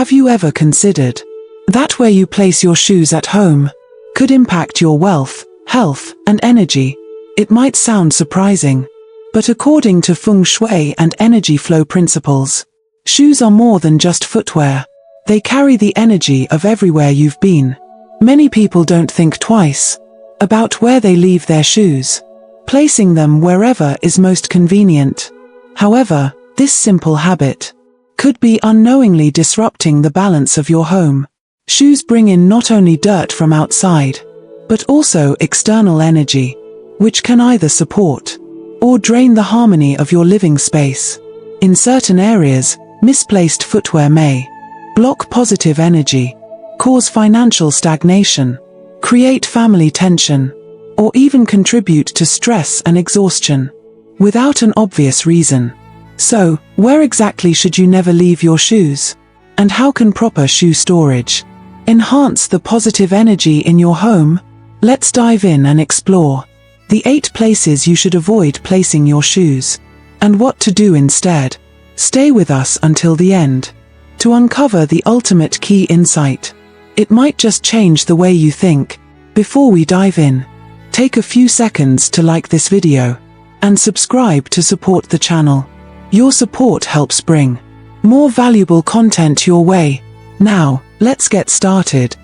Have you ever considered that where you place your shoes at home could impact your wealth, health, and energy? It might sound surprising, but according to Feng Shui and energy flow principles, shoes are more than just footwear. They carry the energy of everywhere you've been. Many people don't think twice about where they leave their shoes, placing them wherever is most convenient. However, this simple habit could be unknowingly disrupting the balance of your home. Shoes bring in not only dirt from outside, but also external energy, which can either support or drain the harmony of your living space. In certain areas, misplaced footwear may block positive energy, cause financial stagnation, create family tension, or even contribute to stress and exhaustion without an obvious reason. So, where exactly should you never leave your shoes? And how can proper shoe storage enhance the positive energy in your home? Let's dive in and explore the 8 places you should avoid placing your shoes, and what to do instead. Stay with us until the end to uncover the ultimate key insight. It might just change the way you think. Before we dive in, take a few seconds to like this video and subscribe to support the channel. Your support helps bring more valuable content your way. Now, let's get started.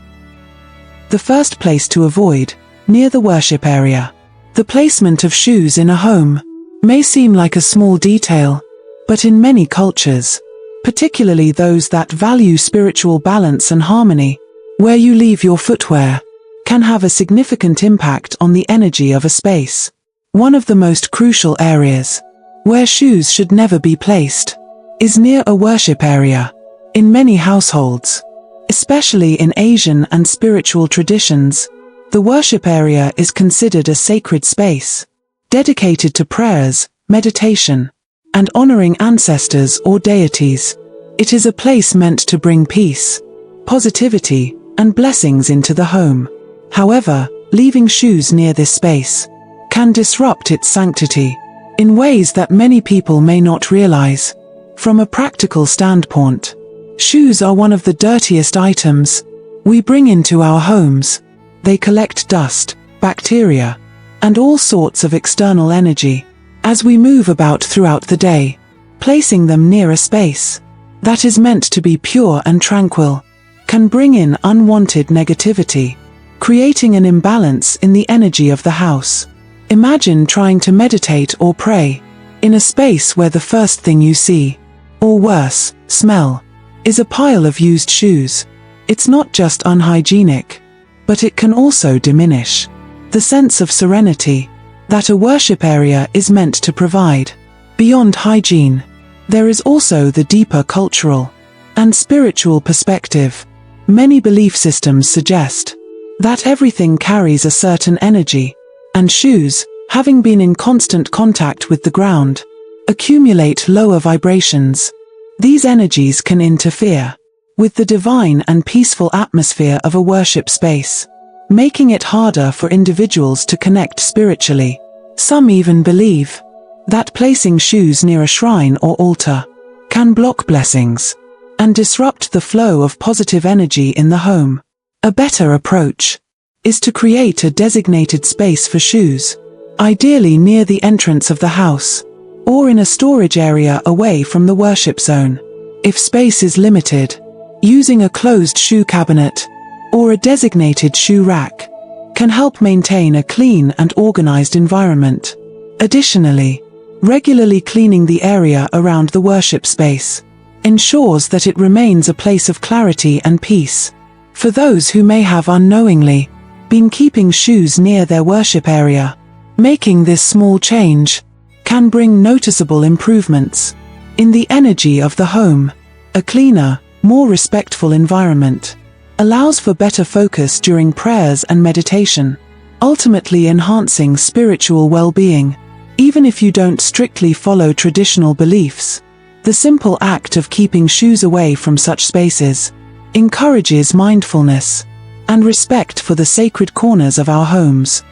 The first place to avoid: near the worship area. The placement of shoes in a home may seem like a small detail, but in many cultures, particularly those that value spiritual balance and harmony, where you leave your footwear can have a significant impact on the energy of a space. One of the most crucial areas where shoes should never be placed is near a worship area. In many households, especially in Asian and spiritual traditions, the worship area is considered a sacred space, dedicated to prayers, meditation, and honoring ancestors or deities. It is a place meant to bring peace, positivity, and blessings into the home. However, leaving shoes near this space can disrupt its sanctity in ways that many people may not realize. From a practical standpoint, shoes are one of the dirtiest items we bring into our homes. They collect dust, bacteria, and all sorts of external energy as we move about throughout the day. Placing them near a space that is meant to be pure and tranquil can bring in unwanted negativity, creating an imbalance in the energy of the house. Imagine trying to meditate or pray in a space where the first thing you see, or worse, smell, is a pile of used shoes. It's not just unhygienic, but it can also diminish the sense of serenity that a worship area is meant to provide. Beyond hygiene, there is also the deeper cultural and spiritual perspective. Many belief systems suggest that everything carries a certain energy, and shoes, having been in constant contact with the ground, accumulate lower vibrations. These energies can interfere with the divine and peaceful atmosphere of a worship space, making it harder for individuals to connect spiritually. Some even believe that placing shoes near a shrine or altar can block blessings and disrupt the flow of positive energy in the home. A better approach is to create a designated space for shoes, ideally near the entrance of the house, or in a storage area away from the worship zone. If space is limited, using a closed shoe cabinet or a designated shoe rack can help maintain a clean and organized environment. Additionally, regularly cleaning the area around the worship space ensures that it remains a place of clarity and peace. For those who may have unknowingly been keeping shoes near their worship area, making this small change can bring noticeable improvements in the energy of the home. A cleaner, more respectful environment allows for better focus during prayers and meditation, ultimately enhancing spiritual well-being. Even if you don't strictly follow traditional beliefs, the simple act of keeping shoes away from such spaces encourages mindfulness and respect for the sacred corners of our homes.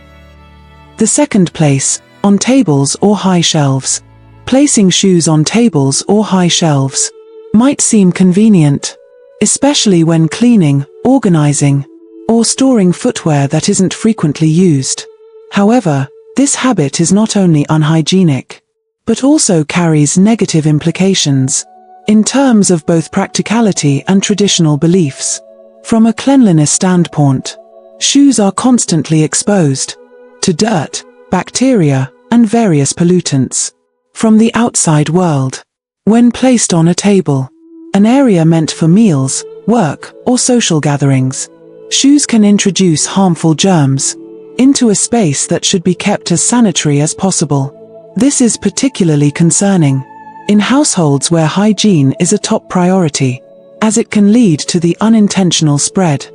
The second place: on tables or high shelves. Placing shoes on tables or high shelves might seem convenient, especially when cleaning, organizing, or storing footwear that isn't frequently used. However, this habit is not only unhygienic, but also carries negative implications in terms of both practicality and traditional beliefs. From a cleanliness standpoint, shoes are constantly exposed to dirt, bacteria, and various pollutants from the outside world. When placed on a table, an area meant for meals, work, or social gatherings, shoes can introduce harmful germs into a space that should be kept as sanitary as possible. This is particularly concerning in households where hygiene is a top priority, as it can lead to the unintentional spread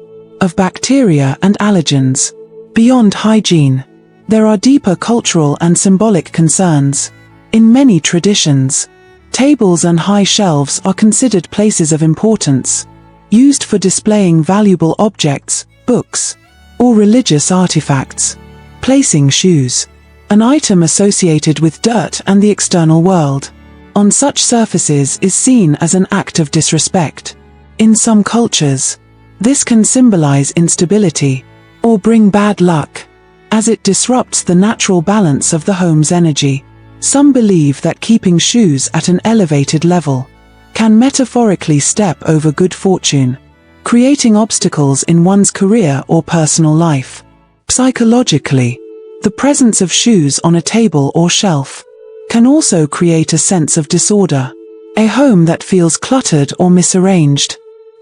of bacteria and allergens. Beyond hygiene, there are deeper cultural and symbolic concerns. In many traditions, tables and high shelves are considered places of importance, used for displaying valuable objects, books, or religious artifacts. Placing shoes, an item associated with dirt and the external world, on such surfaces is seen as an act of disrespect. In some cultures, this can symbolize instability or bring bad luck, as it disrupts the natural balance of the home's energy. Some believe that keeping shoes at an elevated level can metaphorically step over good fortune, creating obstacles in one's career or personal life. Psychologically, the presence of shoes on a table or shelf can also create a sense of disorder. A home that feels cluttered or misarranged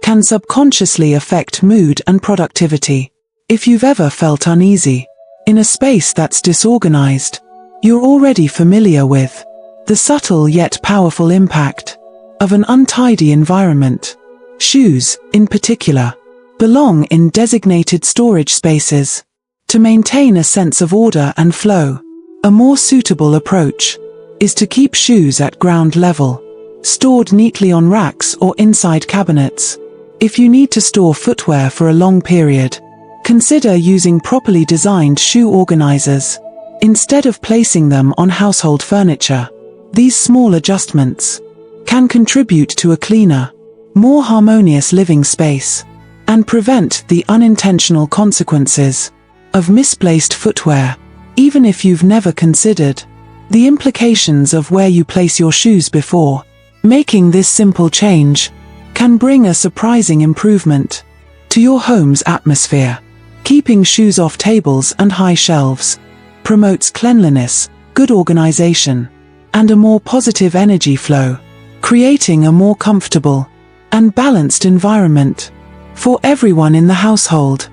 can subconsciously affect mood and productivity. If you've ever felt uneasy in a space that's disorganized, you're already familiar with the subtle yet powerful impact of an untidy environment. Shoes, in particular, belong in designated storage spaces to maintain a sense of order and flow. A more suitable approach is to keep shoes at ground level, stored neatly on racks or inside cabinets. If you need to store footwear for a long period, consider using properly designed shoe organizers instead of placing them on household furniture. These small adjustments can contribute to a cleaner, more harmonious living space and prevent the unintentional consequences of misplaced footwear. Even if you've never considered the implications of where you place your shoes before, making this simple change can bring a surprising improvement to your home's atmosphere. Keeping shoes off tables and high shelves promotes cleanliness, good organization, and a more positive energy flow, creating a more comfortable and balanced environment for everyone in the household.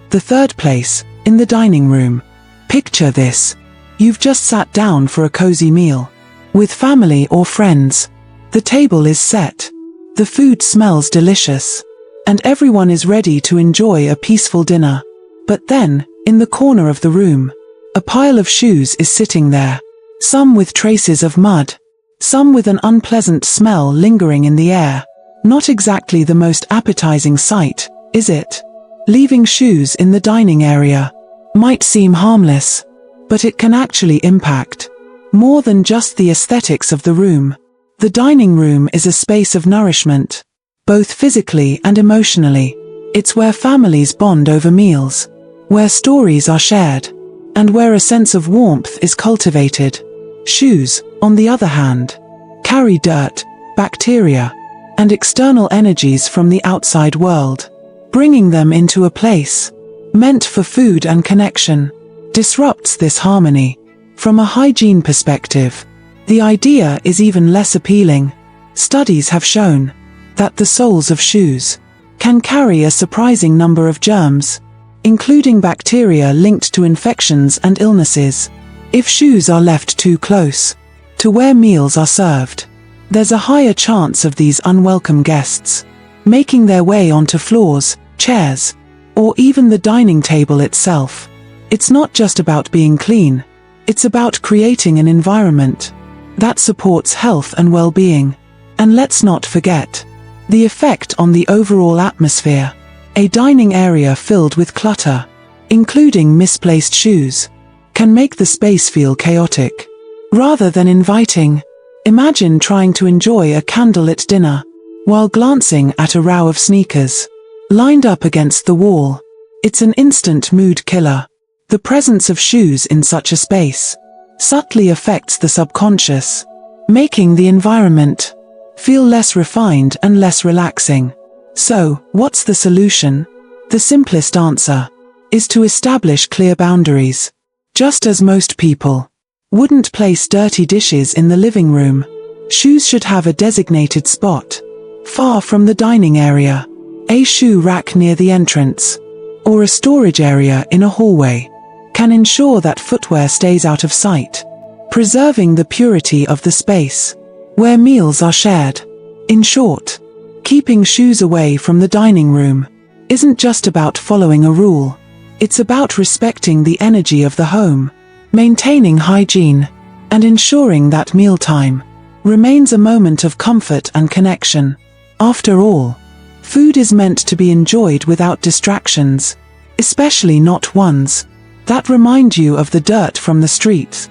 The third place, in the dining room. Picture this. You've just sat down for a cozy meal with family or friends. The table is set. The food smells delicious, and everyone is ready to enjoy a peaceful dinner. But then, in the corner of the room, a pile of shoes is sitting there, some with traces of mud, some with an unpleasant smell lingering in the air. Not exactly the most appetizing sight, is it? Leaving shoes in the dining area might seem harmless, but it can actually impact more than just the aesthetics of the room. The dining room is a space of nourishment, both physically and emotionally. It's where families bond over meals, where stories are shared, and where a sense of warmth is cultivated. Shoes, on the other hand, carry dirt, bacteria, and external energies from the outside world. Bringing them into a place meant for food and connection disrupts this harmony. From a hygiene perspective, the idea is even less appealing. Studies have shown that the soles of shoes can carry a surprising number of germs, including bacteria linked to infections and illnesses. If shoes are left too close to where meals are served, there's a higher chance of these unwelcome guests making their way onto floors, chairs, or even the dining table itself. It's not just about being clean, it's about creating an environment that supports health and well-being. And let's not forget the effect on the overall atmosphere. A dining area filled with clutter, including misplaced shoes, can make the space feel chaotic rather than inviting. Imagine trying to enjoy a candlelit dinner while glancing at a row of sneakers lined up against the wall. It's an instant mood killer. The presence of shoes in such a space subtly affects the subconscious, making the environment feel less refined and less relaxing. So, what's the solution? The simplest answer is to establish clear boundaries. Just as most people wouldn't place dirty dishes in the living room, shoes should have a designated spot, far from the dining area, a shoe rack near the entrance, or a storage area in a hallway can ensure that footwear stays out of sight, preserving the purity of the space where meals are shared. In short, keeping shoes away from the dining room isn't just about following a rule. It's about respecting the energy of the home, maintaining hygiene, and ensuring that mealtime remains a moment of comfort and connection. After all, food is meant to be enjoyed without distractions, especially not ones that remind you of the dirt from the streets.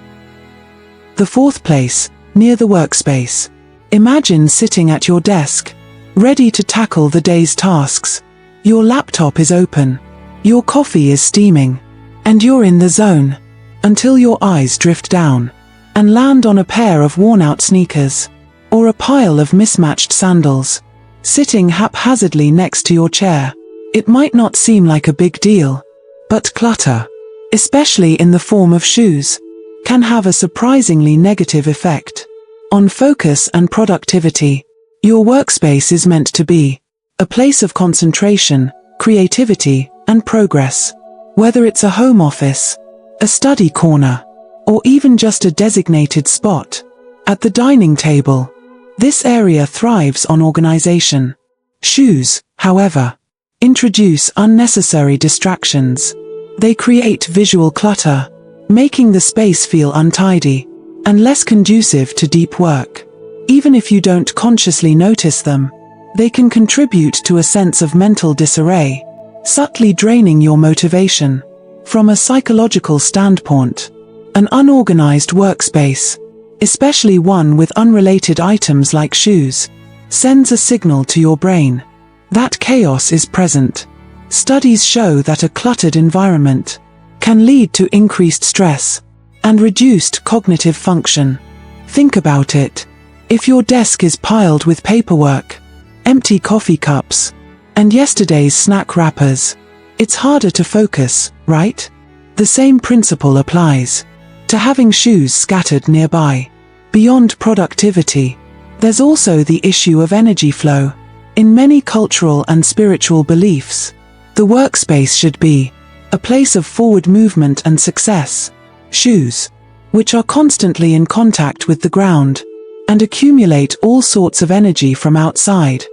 The fourth place, near the workspace. Imagine sitting at your desk, ready to tackle the day's tasks. Your laptop is open, your coffee is steaming, and you're in the zone, until your eyes drift down and land on a pair of worn-out sneakers, or a pile of mismatched sandals, sitting haphazardly next to your chair. It might not seem like a big deal, but clutter, especially in the form of shoes, can have a surprisingly negative effect on focus and productivity. Your workspace is meant to be a place of concentration, creativity, and progress. Whether it's a home office, a study corner, or even just a designated spot at the dining table, this area thrives on organization. Shoes, however, introduce unnecessary distractions. They create visual clutter, making the space feel untidy and less conducive to deep work. Even if you don't consciously notice them, they can contribute to a sense of mental disarray, subtly draining your motivation. From a psychological standpoint, an unorganized workspace, especially one with unrelated items like shoes, sends a signal to your brain that chaos is present. Studies show that a cluttered environment can lead to increased stress and reduced cognitive function. Think about it. If your desk is piled with paperwork, empty coffee cups, and yesterday's snack wrappers, it's harder to focus, right? The same principle applies to having shoes scattered nearby. Beyond productivity, there's also the issue of energy flow. In many cultural and spiritual beliefs, the workspace should be a place of forward movement and success. Shoes, which are constantly in contact with the ground and accumulate all sorts of energy from outside,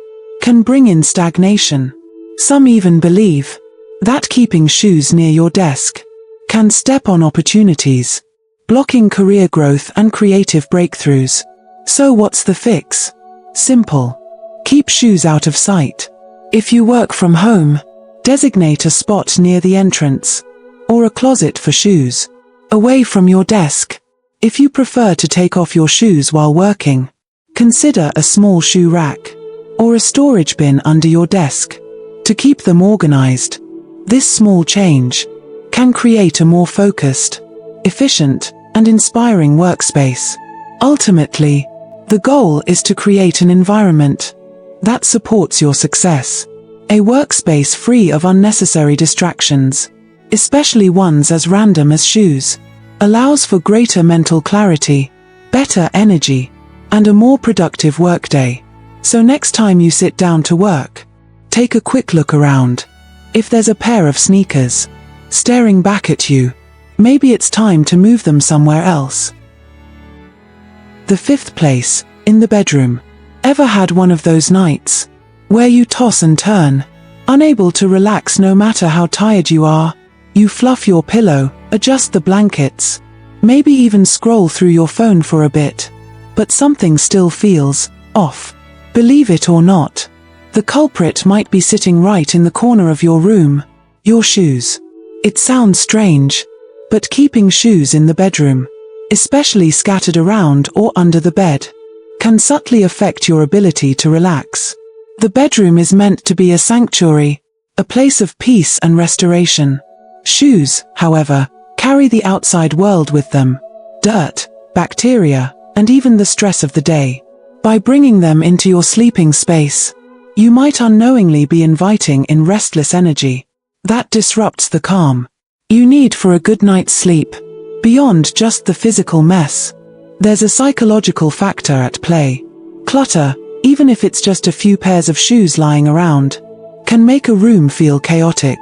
can bring in stagnation. Some even believe that keeping shoes near your desk can step on opportunities, blocking career growth and creative breakthroughs. So what's the fix? Simple. Keep shoes out of sight. If you work from home, designate a spot near the entrance, or a closet for shoes, away from your desk. If you prefer to take off your shoes while working, consider a small shoe rack, or a storage bin under your desk, to keep them organized. This small change can create a more focused, efficient, and inspiring workspace. Ultimately, the goal is to create an environment that supports your success. A workspace free of unnecessary distractions, especially ones as random as shoes, allows for greater mental clarity, better energy, and a more productive workday. So next time you sit down to work, take a quick look around. If there's a pair of sneakers staring back at you, maybe it's time to move them somewhere else. The fifth place, in the bedroom. Ever had one of those nights where you toss and turn, unable to relax no matter how tired you are? You fluff your pillow, adjust the blankets, maybe even scroll through your phone for a bit, but something still feels off. Believe it or not, the culprit might be sitting right in the corner of your room, your shoes. It sounds strange, but keeping shoes in the bedroom, especially scattered around or under the bed, can subtly affect your ability to relax. The bedroom is meant to be a sanctuary, a place of peace and restoration. Shoes, however, carry the outside world with them. Dirt, bacteria, and even the stress of the day. By bringing them into your sleeping space, you might unknowingly be inviting in restless energy that disrupts the calm you need for a good night's sleep. Beyond just the physical mess, there's a psychological factor at play. Clutter, even if it's just a few pairs of shoes lying around, can make a room feel chaotic.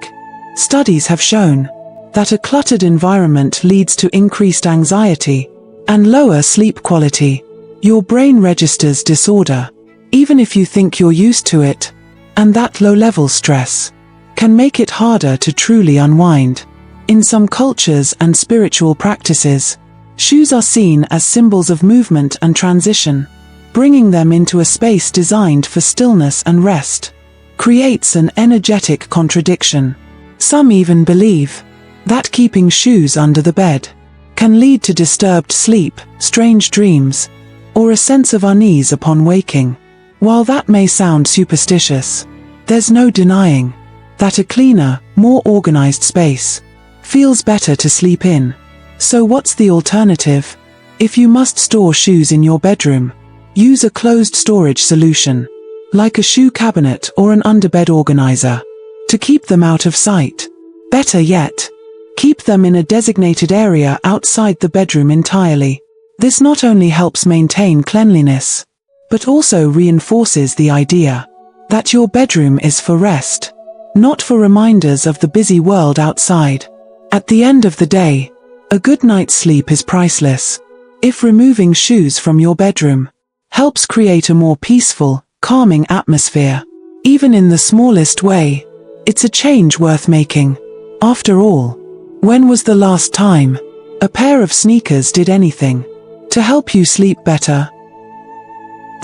Studies have shown that a cluttered environment leads to increased anxiety and lower sleep quality. Your brain registers disorder, even if you think you're used to it, and that low-level stress can make it harder to truly unwind. In some cultures and spiritual practices, shoes are seen as symbols of movement and transition. Bringing them into a space designed for stillness and rest creates an energetic contradiction. Some even believe that keeping shoes under the bed can lead to disturbed sleep, strange dreams, or a sense of unease upon waking. While that may sound superstitious, there's no denying that a cleaner, more organized space feels better to sleep in. So what's the alternative? If you must store shoes in your bedroom, use a closed storage solution, like a shoe cabinet or an underbed organizer, to keep them out of sight. Better yet, keep them in a designated area outside the bedroom entirely. This not only helps maintain cleanliness, but also reinforces the idea that your bedroom is for rest, not for reminders of the busy world outside. At the end of the day, a good night's sleep is priceless. If removing shoes from your bedroom helps create a more peaceful, calming atmosphere, even in the smallest way, it's a change worth making. After all, when was the last time a pair of sneakers did anything to help you sleep better?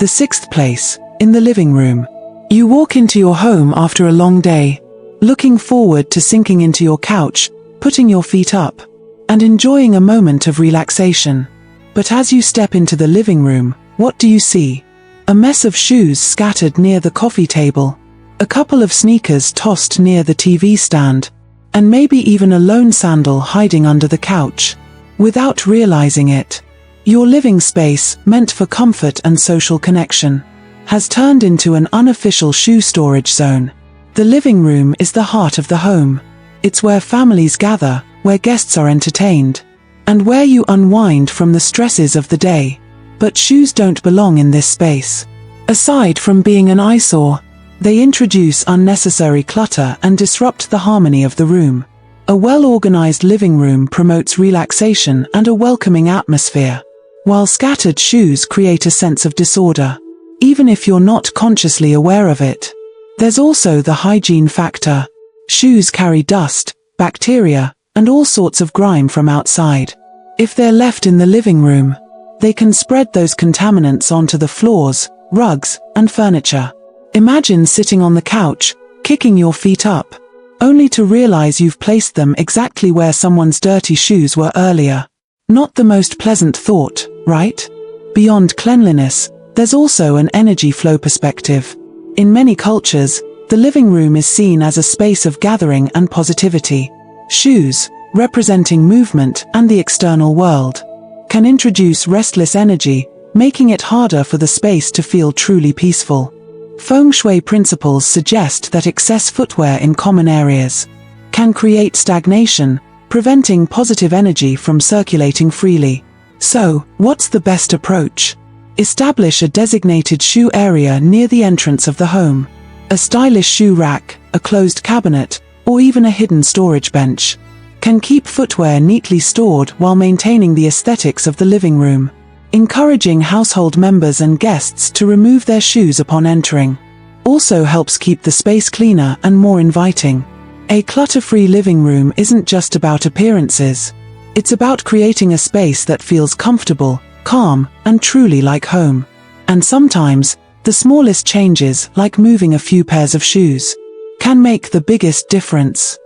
The sixth place, in the living room. You walk into your home after a long day, looking forward to sinking into your couch, putting your feet up, and enjoying a moment of relaxation. But as you step into the living room, what do you see? A mess of shoes scattered near the coffee table, a couple of sneakers tossed near the TV stand, and maybe even a lone sandal hiding under the couch. Without realizing it, your living space, meant for comfort and social connection, has turned into an unofficial shoe storage zone. The living room is the heart of the home. It's where families gather, where guests are entertained, and where you unwind from the stresses of the day. But shoes don't belong in this space. Aside from being an eyesore, they introduce unnecessary clutter and disrupt the harmony of the room. A well-organized living room promotes relaxation and a welcoming atmosphere, while scattered shoes create a sense of disorder, even if you're not consciously aware of it. There's also the hygiene factor. Shoes carry dust, bacteria, and all sorts of grime from outside. If they're left in the living room, they can spread those contaminants onto the floors, rugs, and furniture. Imagine sitting on the couch, kicking your feet up, only to realize you've placed them exactly where someone's dirty shoes were earlier. Not the most pleasant thought, right? Beyond cleanliness, there's also an energy flow perspective. In many cultures, the living room is seen as a space of gathering and positivity. Shoes, representing movement and the external world, can introduce restless energy, making it harder for the space to feel truly peaceful. Feng Shui principles suggest that excess footwear in common areas can create stagnation, preventing positive energy from circulating freely. So, what's the best approach? Establish a designated shoe area near the entrance of the home. A stylish shoe rack, a closed cabinet, or even a hidden storage bench can keep footwear neatly stored while maintaining the aesthetics of the living room. Encouraging household members and guests to remove their shoes upon entering also helps keep the space cleaner and more inviting. A clutter-free living room isn't just about appearances. It's about creating a space that feels comfortable, calm, and truly like home. And sometimes, the smallest changes, like moving a few pairs of shoes, can make the biggest difference.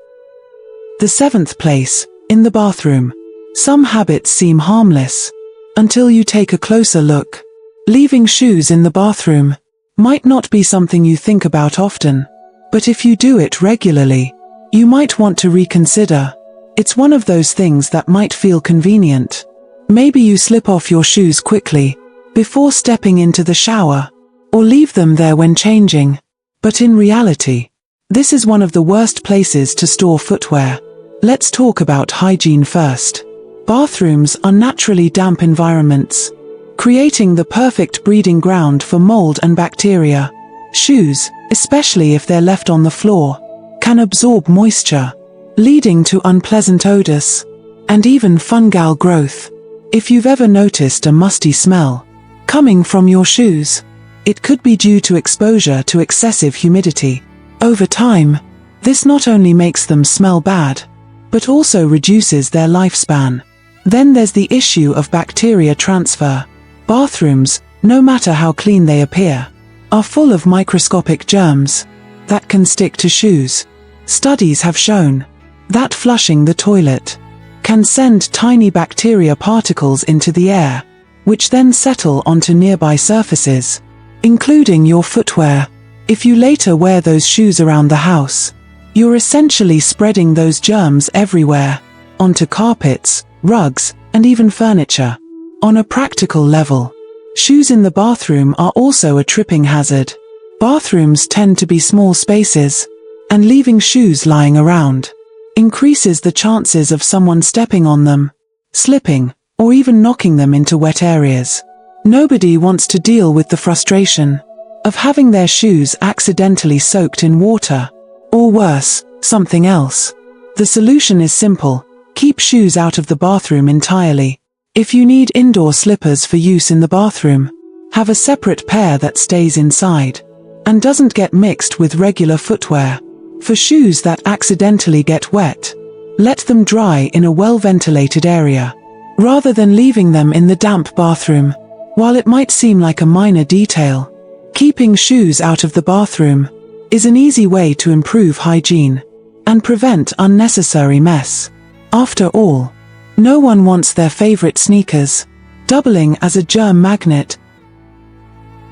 The seventh place, in the bathroom. Some habits seem harmless until you take a closer look. Leaving shoes in the bathroom might not be something you think about often, but if you do it regularly, you might want to reconsider. It's one of those things that might feel convenient. Maybe you slip off your shoes quickly before stepping into the shower, or leave them there when changing. But in reality, this is one of the worst places to store footwear. Let's talk about hygiene first. Bathrooms are naturally damp environments, creating the perfect breeding ground for mold and bacteria. Shoes, especially if they're left on the floor, can absorb moisture, leading to unpleasant odors and even fungal growth. If you've ever noticed a musty smell coming from your shoes, it could be due to exposure to excessive humidity. Over time, this not only makes them smell bad, but also reduces their lifespan. Then there's the issue of bacteria transfer. Bathrooms, no matter how clean they appear, are full of microscopic germs that can stick to shoes. Studies have shown that flushing the toilet can send tiny bacteria particles into the air, which then settle onto nearby surfaces, including your footwear. If you later wear those shoes around the house, you're essentially spreading those germs everywhere, onto carpets, rugs, and even furniture. On a practical level, shoes in the bathroom are also a tripping hazard. Bathrooms tend to be small spaces, and leaving shoes lying around increases the chances of someone stepping on them, slipping, or even knocking them into wet areas. Nobody wants to deal with the frustration of having their shoes accidentally soaked in water, or worse, something else. The solution is simple: keep shoes out of the bathroom entirely. If you need indoor slippers for use in the bathroom, have a separate pair that stays inside and doesn't get mixed with regular footwear. For shoes that accidentally get wet, let them dry in a well-ventilated area, rather than leaving them in the damp bathroom. While it might seem like a minor detail, keeping shoes out of the bathroom is an easy way to improve hygiene and prevent unnecessary mess. After all, no one wants their favorite sneakers doubling as a germ magnet.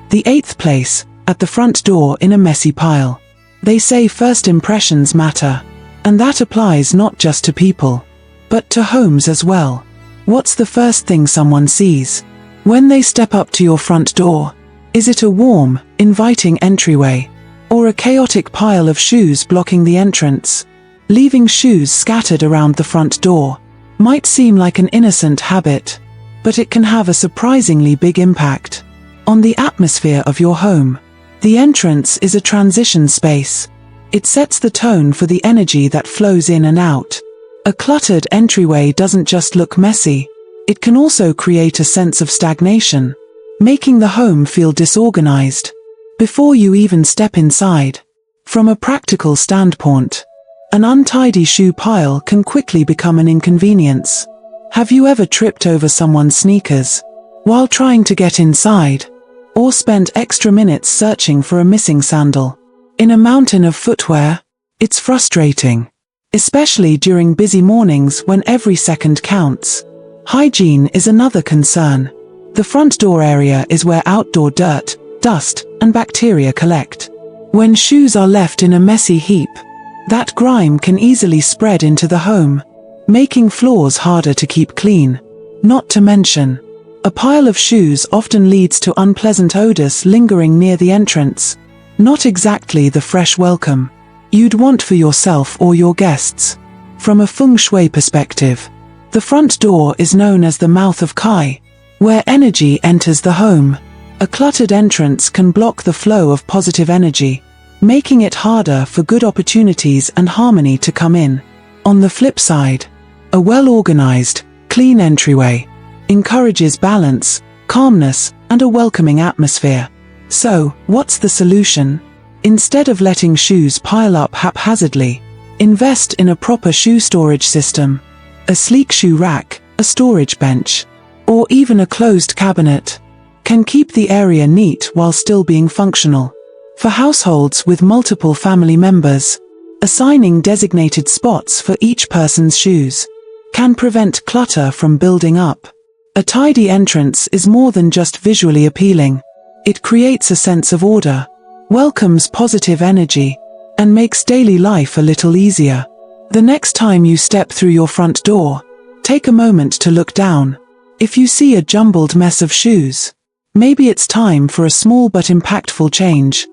The eighth place, at the front door in a messy pile. They say first impressions matter, and that applies not just to people, but to homes as well. What's the first thing someone sees when they step up to your front door? Is it a warm, inviting entryway, or a chaotic pile of shoes blocking the entrance? Leaving shoes scattered around the front door might seem like an innocent habit, but it can have a surprisingly big impact on the atmosphere of your home. The entrance is a transition space. It sets the tone for the energy that flows in and out. A cluttered entryway doesn't just look messy, it can also create a sense of stagnation, making the home feel disorganized before you even step inside. From a practical standpoint, an untidy shoe pile can quickly become an inconvenience. Have you ever tripped over someone's sneakers while trying to get inside? Or spent extra minutes searching for a missing sandal? In a mountain of footwear, it's frustrating, especially during busy mornings when every second counts. Hygiene is another concern. The front door area is where outdoor dirt, dust, and bacteria collect. When shoes are left in a messy heap, that grime can easily spread into the home, making floors harder to keep clean. Not to mention, a pile of shoes often leads to unpleasant odors lingering near the entrance. Not exactly the fresh welcome you'd want for yourself or your guests. From a Feng Shui perspective, the front door is known as the mouth of Kai, where energy enters the home. A cluttered entrance can block the flow of positive energy, making it harder for good opportunities and harmony to come in. On the flip side, a well-organized, clean entryway encourages balance, calmness, and a welcoming atmosphere. So, what's the solution? Instead of letting shoes pile up haphazardly, invest in a proper shoe storage system. A sleek shoe rack, a storage bench, or even a closed cabinet can keep the area neat while still being functional. For households with multiple family members, assigning designated spots for each person's shoes can prevent clutter from building up. A tidy entrance is more than just visually appealing. It creates a sense of order, welcomes positive energy, and makes daily life a little easier. The next time you step through your front door, take a moment to look down. If you see a jumbled mess of shoes, maybe it's time for a small but impactful change.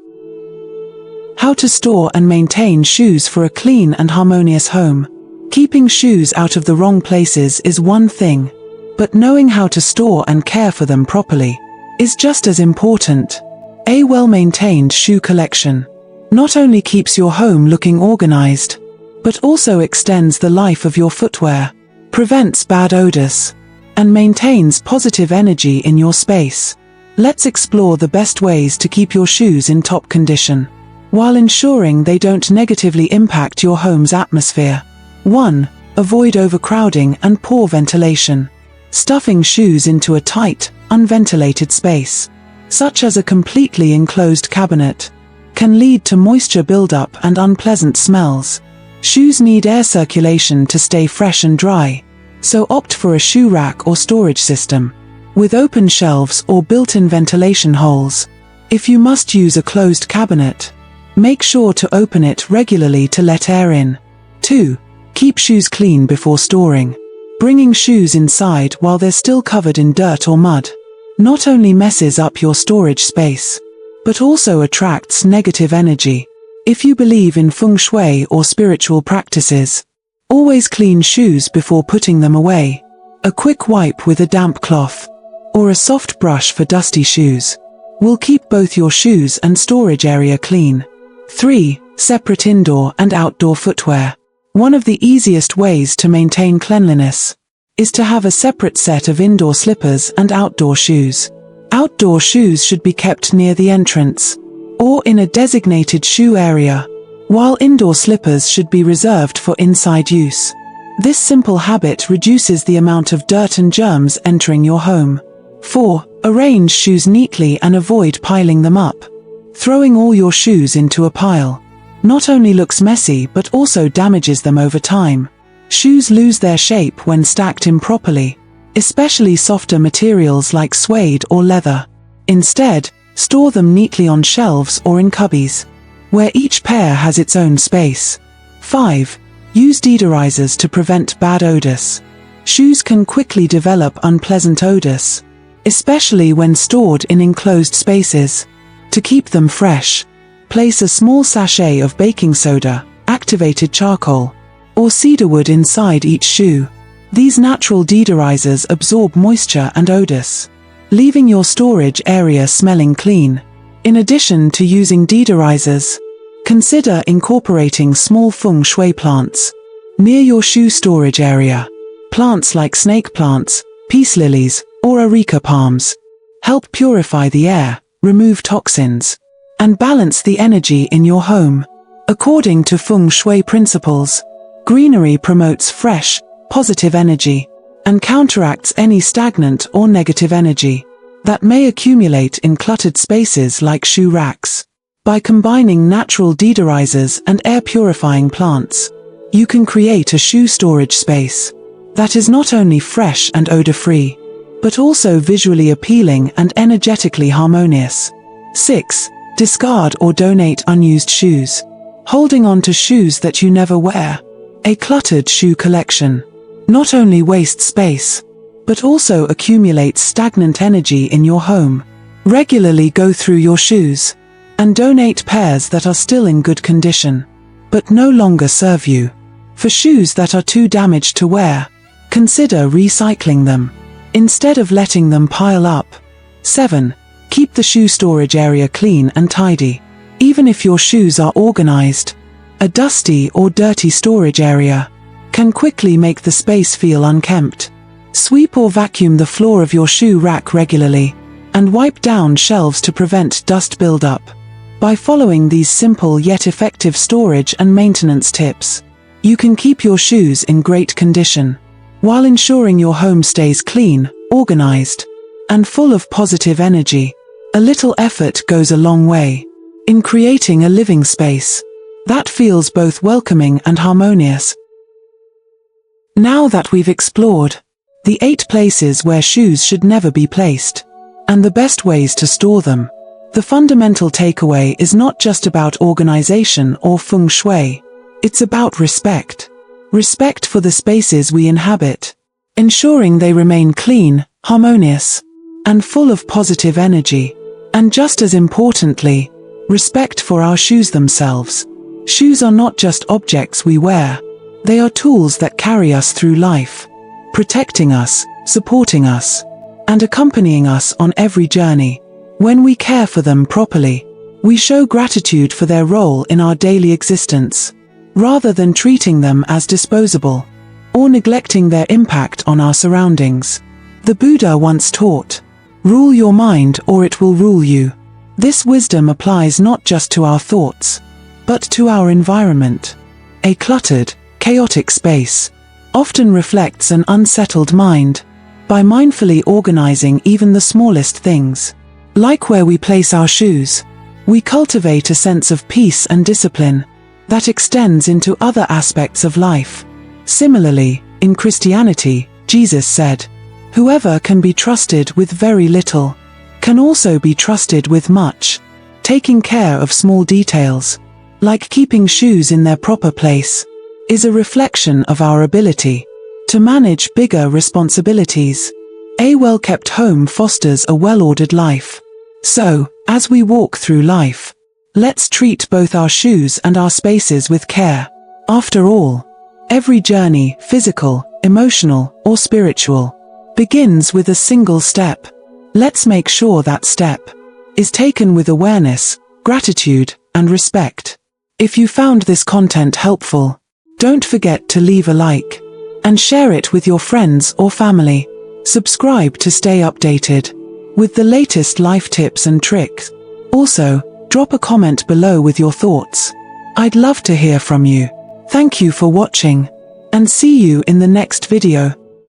How to store and maintain shoes for a clean and harmonious home. Keeping shoes out of the wrong places is one thing, but knowing how to store and care for them properly is just as important. A well-maintained shoe collection not only keeps your home looking organized, but also extends the life of your footwear, prevents bad odors, and maintains positive energy in your space. Let's explore the best ways to keep your shoes in top condition, while ensuring they don't negatively impact your home's atmosphere. 1. Avoid overcrowding and poor ventilation. Stuffing shoes into a tight, unventilated space, such as a completely enclosed cabinet, can lead to moisture buildup and unpleasant smells. Shoes need air circulation to stay fresh and dry, so opt for a shoe rack or storage system with open shelves or built-in ventilation holes. If you must use a closed cabinet, make sure to open it regularly to let air in. 2. Keep shoes clean before storing. Bringing shoes inside while they're still covered in dirt or mud not only messes up your storage space, but also attracts negative energy. If you believe in Feng Shui or spiritual practices, always clean shoes before putting them away. A quick wipe with a damp cloth, or a soft brush for dusty shoes, will keep both your shoes and storage area clean. 3. Separate indoor and outdoor footwear. One of the easiest ways to maintain cleanliness is to have a separate set of indoor slippers and outdoor shoes. Outdoor shoes should be kept near the entrance, or in a designated shoe area, while indoor slippers should be reserved for inside use. This simple habit reduces the amount of dirt and germs entering your home. 4. Arrange shoes neatly and avoid piling them up. Throwing all your shoes into a pile not only looks messy but also damages them over time. Shoes lose their shape when stacked improperly, especially softer materials like suede or leather. Instead, store them neatly on shelves or in cubbies, where each pair has its own space. 5. Use deodorizers to prevent bad odors. Shoes can quickly develop unpleasant odors, especially when stored in enclosed spaces. To keep them fresh, place a small sachet of baking soda, activated charcoal, or cedarwood inside each shoe. These natural deodorizers absorb moisture and odors, leaving your storage area smelling clean. In addition to using deodorizers, consider incorporating small Feng Shui plants near your shoe storage area. Plants like snake plants, peace lilies, or areca palms help purify the air, remove toxins, and balance the energy in your home. According to Feng Shui principles, greenery promotes fresh, positive energy, and counteracts any stagnant or negative energy that may accumulate in cluttered spaces like shoe racks. By combining natural deodorizers and air-purifying plants, you can create a shoe storage space that is not only fresh and odor-free, but also visually appealing and energetically harmonious. 6. Discard or donate unused shoes. Holding on to shoes that you never wear. A cluttered shoe collection not only wastes space, but also accumulates stagnant energy in your home. Regularly go through your shoes and donate pairs that are still in good condition, but no longer serve you. For shoes that are too damaged to wear, consider recycling them instead of letting them pile up. 7. Keep the shoe storage area clean and tidy. Even if your shoes are organized, a dusty or dirty storage area can quickly make the space feel unkempt. Sweep or vacuum the floor of your shoe rack regularly, and wipe down shelves to prevent dust buildup. By following these simple yet effective storage and maintenance tips, you can keep your shoes in great condition, while ensuring your home stays clean, organized, and full of positive energy. A little effort goes a long way in creating a living space that feels both welcoming and harmonious. Now that we've explored the 8 places where shoes should never be placed, and the best ways to store them, The fundamental takeaway is not just about organization or feng shui. It's about respect. Respect for the spaces we inhabit, ensuring they remain clean, harmonious, and full of positive energy. And just as importantly, respect for our shoes themselves. Shoes are not just objects we wear. They are tools that carry us through life, protecting us, supporting us, and accompanying us on every journey. When we care for them properly, we show gratitude for their role in our daily existence, rather than treating them as disposable, or neglecting their impact on our surroundings. The Buddha once taught, "Rule your mind or it will rule you." This wisdom applies not just to our thoughts, but to our environment. A cluttered, chaotic space often reflects an unsettled mind. By mindfully organizing even the smallest things, like where we place our shoes, we cultivate a sense of peace and discipline that extends into other aspects of life. Similarly, in Christianity, Jesus said, "Whoever can be trusted with very little can also be trusted with much." Taking care of small details, like keeping shoes in their proper place, is a reflection of our ability to manage bigger responsibilities. A well-kept home fosters a well-ordered life. So, as we walk through life, let's treat both our shoes and our spaces with care. After all, every journey, physical, emotional, or spiritual, begins with a single step. Let's make sure that step is taken with awareness, gratitude, and respect. If you found this content helpful, don't forget to leave a like and share it with your friends or family. Subscribe to stay updated with the latest life tips and tricks. Also, drop a comment below with your thoughts. I'd love to hear from you. Thank you for watching, and see you in the next video.